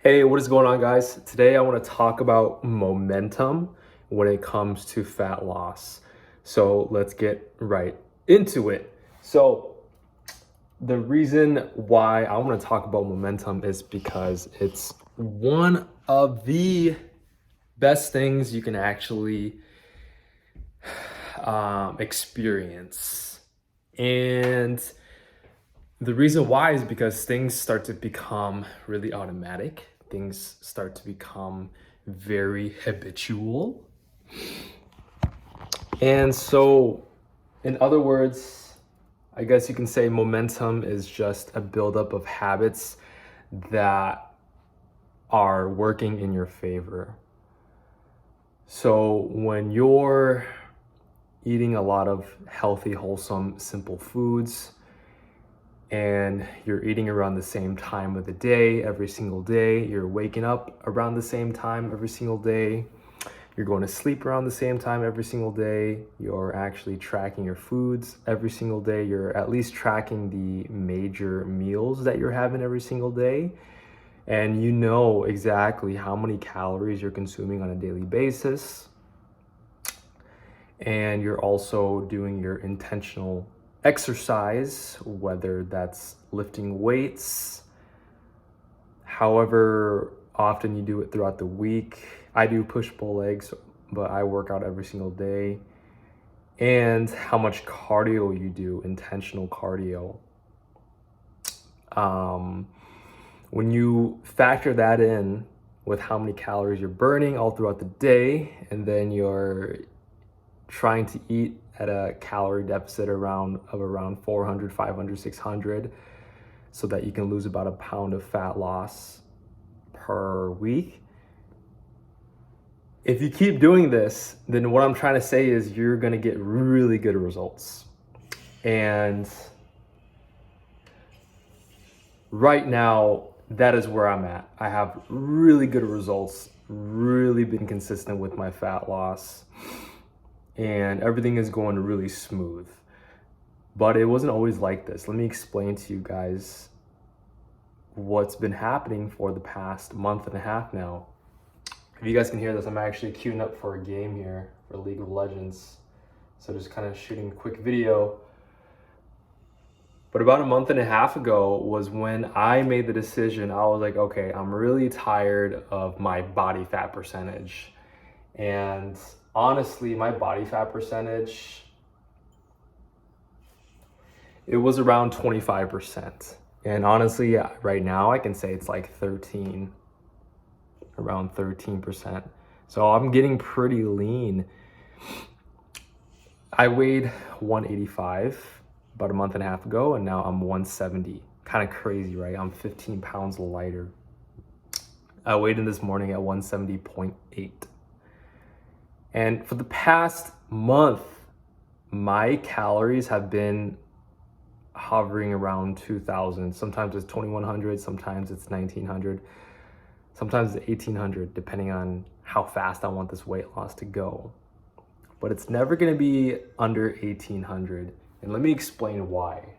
Hey, what is going on, guys? Today I want to talk about momentum when it comes to fat loss. So let's get right into it. So, the reason why I want to talk about momentum is because it's one of the best things you can actually experience. And the reason why is because things start to become really automatic. Things start to become very habitual. And so, in other words, I guess you can say momentum is just a buildup of habits that are working in your favor. So, when you're eating a lot of healthy, wholesome, simple foods, and you're eating around the same time of the day every single day, you're waking up around the same time every single day, you're going to sleep around the same time every single day, you're actually tracking your foods every single day, you're at least tracking the major meals that you're having every single day, and you know exactly how many calories you're consuming on a daily basis, and you're also doing your intentional exercise, whether that's lifting weights, however often you do it throughout the week. I do push-pull legs, but I work out every single day. And how much cardio you do, intentional cardio. When you factor that in with how many calories you're burning all throughout the day, and then you're trying to eat at a calorie deficit around 400, 500, 600, so that you can lose about a pound of fat loss per week. If you keep doing this, then what I'm trying to say is you're going to get really good results. And right now, that is where I'm at. I have really good results, really been consistent with my fat loss, and everything is going really smooth. But it wasn't always like this. Let me explain to you guys what's been happening for the past month and a half now. If you guys can hear this, I'm actually queuing up for a game here for League of Legends. So just kind of shooting a quick video. But about a month and a half ago was when I made the decision. I was like, okay, I'm really tired of my body fat percentage. And honestly, my body fat percentage, it was around 25%. And honestly, right now I can say it's like around 13%. So I'm getting pretty lean. I weighed 185 about a month and a half ago, and now I'm 170. Kind of crazy, right? I'm 15 pounds lighter. I weighed in this morning at 170.8. And for the past month, my calories have been hovering around 2,000. Sometimes it's 2,100, sometimes it's 1,900, sometimes it's 1,800, depending on how fast I want this weight loss to go. But it's never going to be under 1,800. And let me explain why.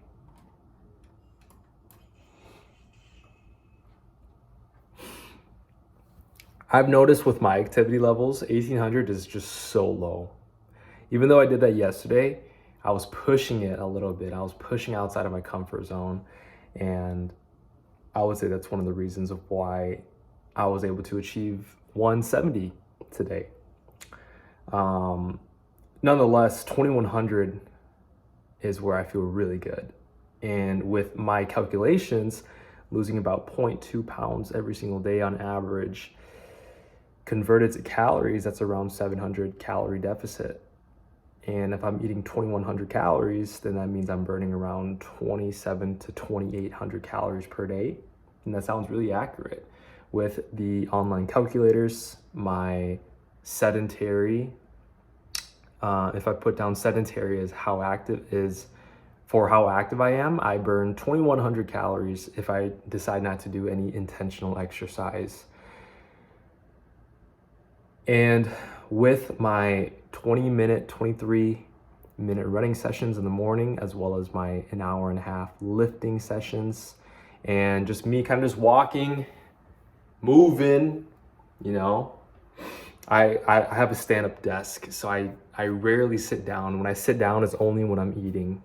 I've noticed with my activity levels, 1,800 is just so low. Even though I did that yesterday, I was pushing it a little bit. I was pushing outside of my comfort zone. And I would say that's one of the reasons of why I was able to achieve 170 today. Nonetheless, 2,100 is where I feel really good. And with my calculations, losing about 0.2 pounds every single day on average, converted to calories, that's around 700 calorie deficit. And if I'm eating 2,100 calories, then that means I'm burning around 2,700 to 2,800 calories per day. And that sounds really accurate. With the online calculators, my sedentary, if I put down sedentary as how active I am, I burn 2,100 calories if I decide not to do any intentional exercise. And with my 20-minute, 23-minute running sessions in the morning, as well as my an hour and a half lifting sessions, and just me kind of just walking moving, you know. I have a stand-up desk, so I rarely sit down. When I sit down, it's only when I'm eating.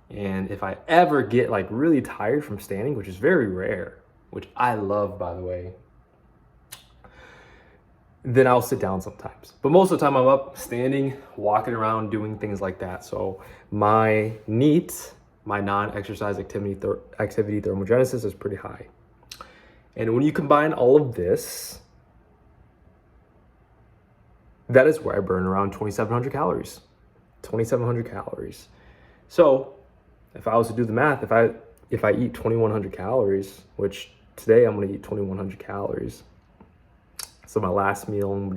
And if I ever get like really tired from standing, which is very rare, which I love, by the way, then I'll sit down sometimes. But most of the time I'm up, standing, walking around, doing things like that. So my NEAT, my non-exercise activity thermogenesis, is pretty high. And when you combine all of this, that is where I burn around 2,700 calories. 2,700 calories. So if I was to do the math, if I eat 2,100 calories, which today I'm gonna eat 2,100 calories. So my last meal, I'm gonna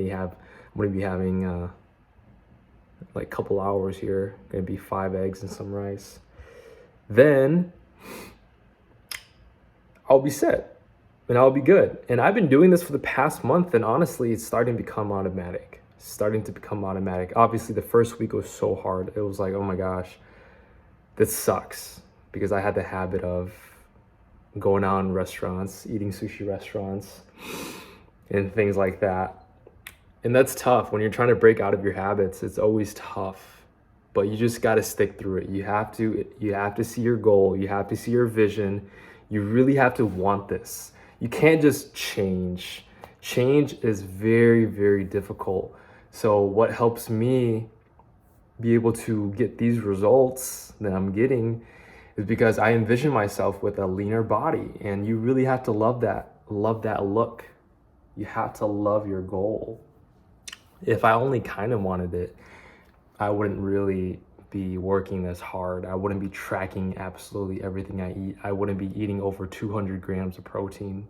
be having like a couple hours here. Gonna be 5 eggs and some rice. Then I'll be set and I'll be good. And I've been doing this for the past month, and honestly, it's starting to become automatic. Obviously, the first week was so hard. It was like, oh my gosh, this sucks, because I had the habit of going out in restaurants, eating sushi restaurants, and things like that. And that's tough when you're trying to break out of your habits. It's always tough, but you just got to stick through it. You have to see your goal. You have to see your vision. You really have to want this. You can't just change. Change is very, very difficult. So what helps me be able to get these results that I'm getting is because I envision myself with a leaner body, and you really have to love that look. You have to love your goal. If I only kind of wanted it, I wouldn't really be working this hard. I wouldn't be tracking absolutely everything I eat. I wouldn't be eating over 200 grams of protein.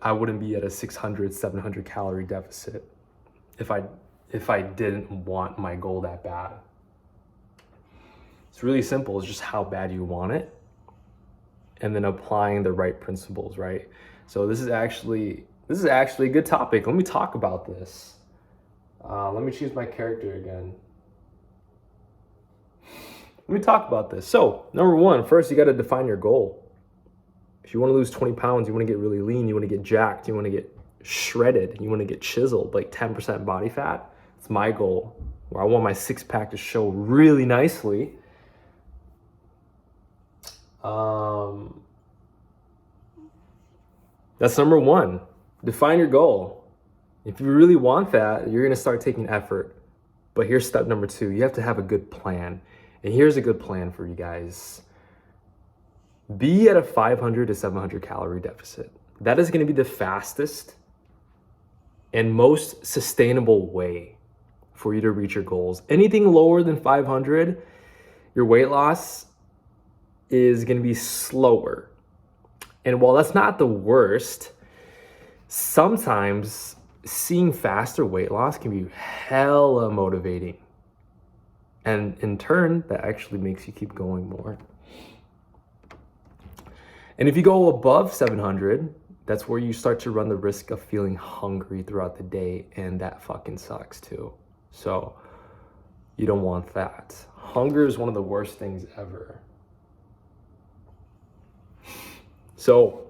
I wouldn't be at a 600, 700 calorie deficit if I didn't want my goal that bad. It's really simple. It's just how bad you want it, and then applying the right principles, right? So this is actually a good topic. Let me talk about this. Let me choose my character again. Let me talk about this. So number one, first you got to define your goal. If you want to lose 20 pounds, you want to get really lean, you want to get jacked, you want to get shredded, you want to get chiseled, like 10% body fat. It's my goal, where I want my six-pack to show really nicely. That's number one. Define your goal. If you really want that, you're going to start taking effort. But here's step number two. You have to have a good plan. And here's a good plan for you guys. Be at a 500 to 700 calorie deficit. That is going to be the fastest and most sustainable way for you to reach your goals. Anything lower than 500, your weight loss is going to be slower. And while that's not the worst, sometimes seeing faster weight loss can be hella motivating. And in turn, that actually makes you keep going more. And if you go above 700, that's where you start to run the risk of feeling hungry throughout the day, and that fucking sucks too. So you don't want that. Hunger is one of the worst things ever. So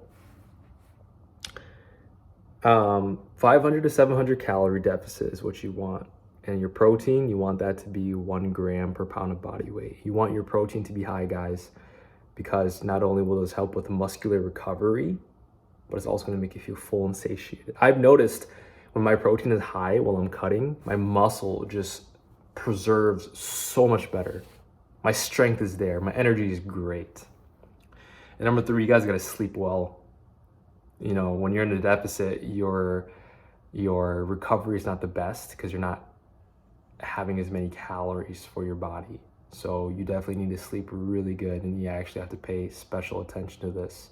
500 to 700 calorie deficit is what you want. And your protein, you want that to be 1 gram per pound of body weight. You want your protein to be high, guys, because not only will this help with muscular recovery, but it's also going to make you feel full and satiated. I've noticed when my protein is high while I'm cutting, my muscle just preserves so much better. My strength is there. My energy is great. And number three, you guys got to sleep well. You know, when you're in a deficit, your recovery is not the best because you're not having as many calories for your body. So you definitely need to sleep really good, and you actually have to pay special attention to this.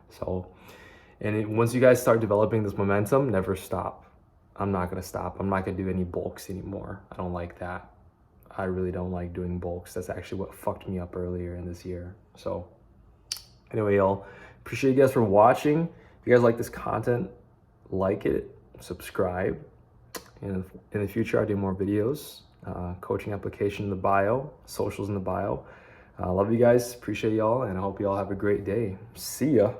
So, once you guys start developing this momentum, never stop. I'm not gonna stop. I'm not gonna do any bulks anymore. I don't like that. I really don't like doing bulks. That's actually what fucked me up earlier in this year. So anyway, y'all, appreciate you guys for watching. If you guys like this content, like it, subscribe. And in the future, I do more videos. Coaching application in the bio, socials in the bio. Love you guys, appreciate y'all, and I hope y'all have a great day. See ya.